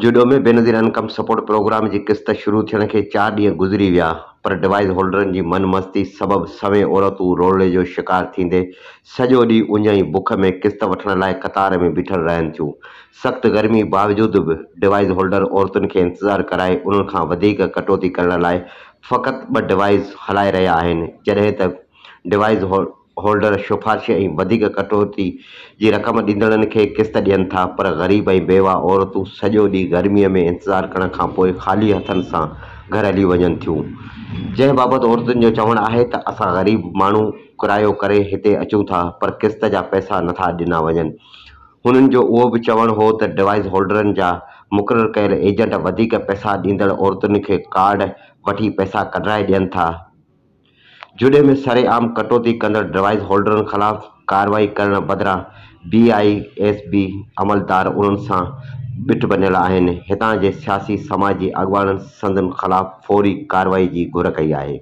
जुडो में Benazir income support programme जी क़िस्त शुरू थियण खे 4 ॾींहं गुज़री विया, पर डिवाइस होल्डरनि जी मनमस्ती सबबि सवें औरतूं रोले जो शिकार थींदे सॼो ॾींहुं उञ ई बुख में क़िस्त वठण लाइ क़तार में बीठल रहनि थियूं। सख़्त गर्मी बावजूदि बि डिवाइस होल्डर औरतुनि खे इंतज़ारु कराए उन्हनि खां वधीक कटौती करण लाइ फ़क़ति 2 डिवाइस हलाए रहिया आहिनि, जॾहिं त डिवाइस होल्डर सिफ़ारिश ऐं वधीक कटौती जी रक़म ॾींदड़नि खे क़िस्त ॾियनि था, पर ग़रीब ऐं बेवा औरतूं सॼो ॾींहुं गर्मीअ में इंतज़ारु करण खां पोइ ख़ाली हथनि सां घर हली वञनि थियूं। जंहिं बाबति औरतुनि जो चवणु आहे त असां ग़रीब माण्हू किरायो करे हिते अचूं था, पर क़िस्त जा पैसा नथा ॾिना वञनि। हुननि जो उहो बि चवणु हो त डिवाइस होल्डरनि जा मुक़ररु कयल एजेंट वधीक पैसा ॾींदड़ औरतुनि खे कार्ड वठी पैसा कढाए ॾियनि था। जुडे में सरेआम कटौती कंदड़ डिवाइस होल्डरनि ख़िलाफ़ कार्रवाई करण बदिरां BISB अमलदार उन्हनि सां बिठ बनियल आहिनि। हितां जे सियासी समाजी अॻवाननि संदनि ख़िलाफ़ फ़ौरी कार्रवाई जी घुर कई आहे।